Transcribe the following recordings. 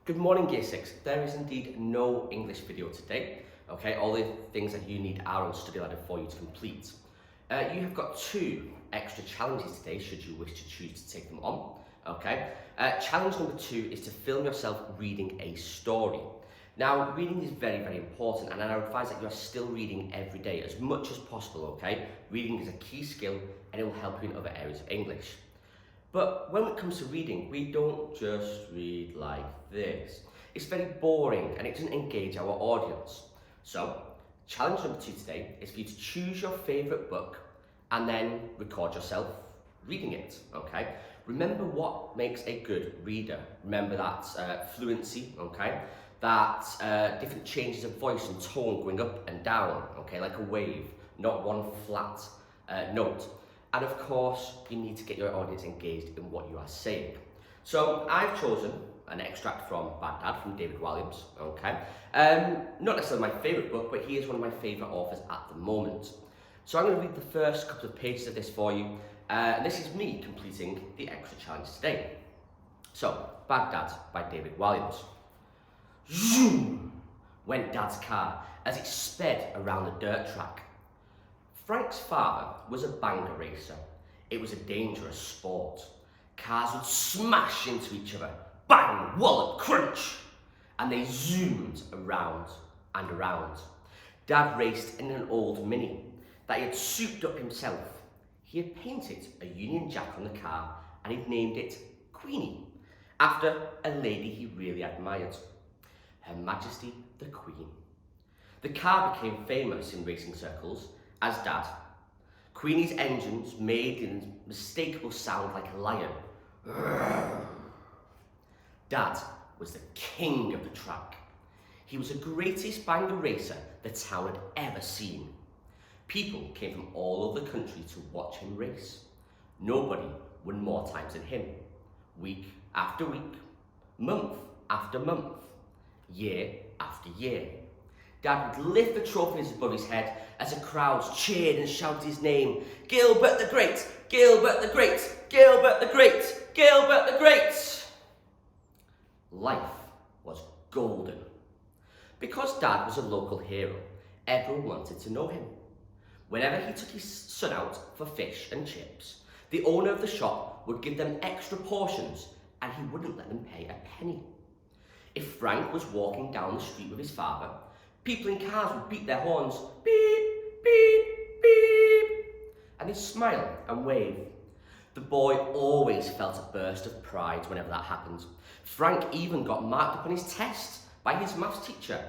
Good morning, Year 6. There is indeed no English video today. Okay, all the things that you need are on study ladder for you to complete. You have got 2 extra challenges today, should you wish to choose to take them on. Okay, challenge number 2 is to film yourself reading a story. Now, reading is very, very important, and I advise that you are still reading every day as much as possible, okay? Reading is a key skill, and it will help you in other areas of English. But when it comes to reading, we don't just read like this. It's very boring, and it doesn't engage our audience. So, challenge number 2 today is for you to choose your favourite book, and then record yourself reading it, okay? Remember what makes a good reader. Remember that fluency, okay? That different changes of voice and tone going up and down, okay, like a wave, not one flat note. And of course, you need to get your audience engaged in what you are saying. So I've chosen an extract from Bad Dad from David Walliams, okay? Not necessarily my favourite book, but he is one of my favourite authors at the moment. So I'm going to read the first couple of pages of this for you, and this is me completing the extra challenge today. So, Bad Dad by David Walliams. Zoom! Went Dad's car as it sped around the dirt track. Frank's father was a banger racer. It was a dangerous sport. Cars would smash into each other, bang, wallop, crunch, and they zoomed around and around. Dad raced in an old Mini that he had souped up himself. He had painted a Union Jack on the car and he'd named it Queenie, after a lady he really admired, Her Majesty the Queen. The car became famous in racing circles as Dad. Queenie's engines made an unmistakable sound like a lion. Dad was the king of the track. He was the greatest banger racer the town had ever seen. People came from all over the country to watch him race. Nobody won more times than him. Week after week, month after month, year after year. Dad would lift the trophies above his head as the crowds cheered and shouted his name. Gilbert the Great! Gilbert the Great! Gilbert the Great! Gilbert the Great! Life was golden. Because Dad was a local hero, everyone wanted to know him. Whenever he took his son out for fish and chips, the owner of the shop would give them extra portions and he wouldn't let them pay a penny. If Frank was walking down the street with his father, people in cars would beat their horns, beep, beep, beep, and he'd smile and wave. The boy always felt a burst of pride whenever that happened. Frank even got marked up on his test by his maths teacher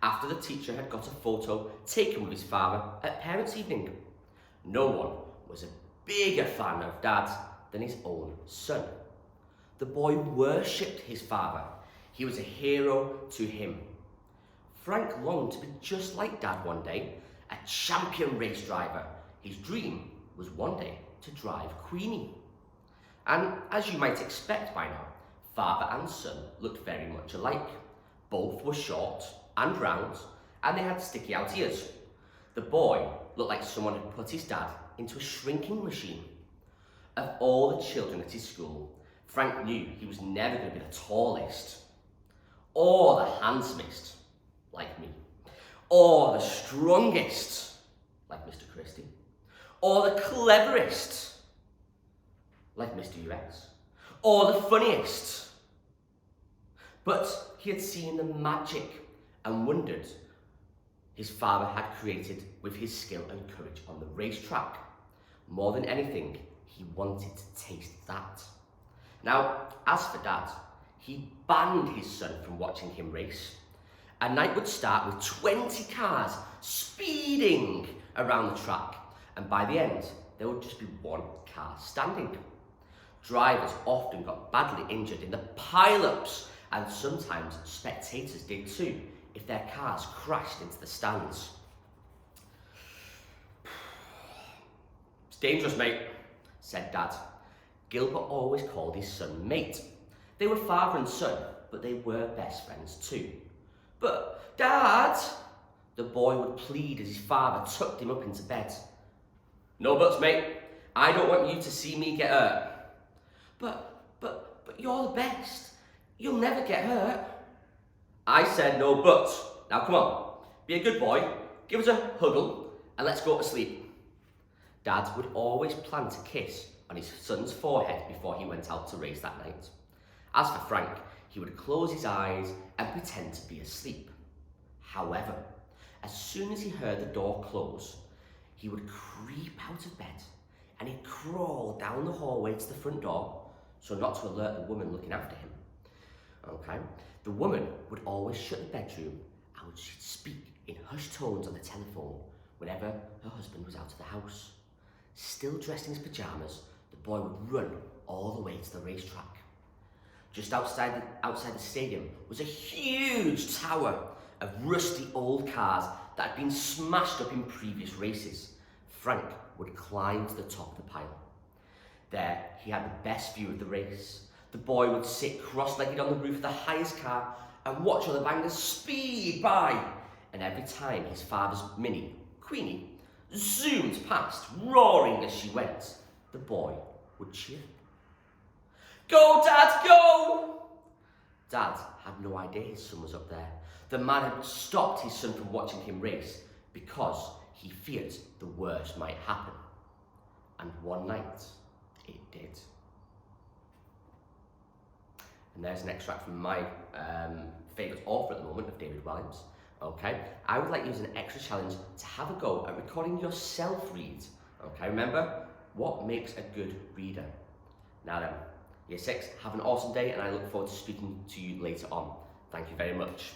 after the teacher had got a photo taken with his father at parents' evening. No one was a bigger fan of Dad than his own son. The boy worshipped his father. He was a hero to him. Frank longed to be just like Dad one day, a champion race driver. His dream was one day to drive Queenie. And as you might expect by now, father and son looked very much alike. Both were short and round, and they had sticky out ears. The boy looked like someone had put his dad into a shrinking machine. Of all the children at his school, Frank knew he was never going to be the tallest, or the handsomest, like me, or the strongest, like Mr. Christie, or the cleverest, like Mr. US, or the funniest. But he had seen the magic and wondered his father had created with his skill and courage on the racetrack. More than anything, he wanted to taste that. Now, as for Dad, he banned his son from watching him race. A night would start with 20 cars speeding around the track, and by the end, there would just be one car standing. Drivers often got badly injured in the pile-ups, and sometimes spectators did too, if their cars crashed into the stands. It's dangerous, mate, said Dad. Gilbert always called his son mate. They were father and son, but they were best friends too. But, Dad, the boy would plead as his father tucked him up into bed. No buts, mate. I don't want you to see me get hurt. But you're the best. You'll never get hurt. I said no buts. Now come on, be a good boy, give us a huggle, and let's go to sleep. Dad would always plant a kiss on his son's forehead before he went out to race that night. As for Frank, he would close his eyes and pretend to be asleep. However, as soon as he heard the door close, he would creep out of bed and he'd crawl down the hallway to the front door so not to alert the woman looking after him. Okay, the woman would always shut the bedroom and she'd speak in hushed tones on the telephone whenever her husband was out of the house. Still dressed in his pyjamas, the boy would run all the way to the racetrack. Just outside the stadium was a huge tower of rusty old cars that had been smashed up in previous races. Frank would climb to the top of the pile. There, he had the best view of the race. The boy would sit cross-legged on the roof of the highest car and watch other bangers speed by. And every time his father's Mini, Queenie, zoomed past, roaring as she went, the boy would cheer. "Go, Dad, go!" Dad had no idea his son was up there. The man had stopped his son from watching him race because he feared the worst might happen. And one night, it did. And there's an extract from my favourite author at the moment of David Walliams. Okay, I would like you as an extra challenge to have a go at recording yourself read. Okay, remember, what makes a good reader? Now then, Year 6, have an awesome day and I look forward to speaking to you later on. Thank you very much.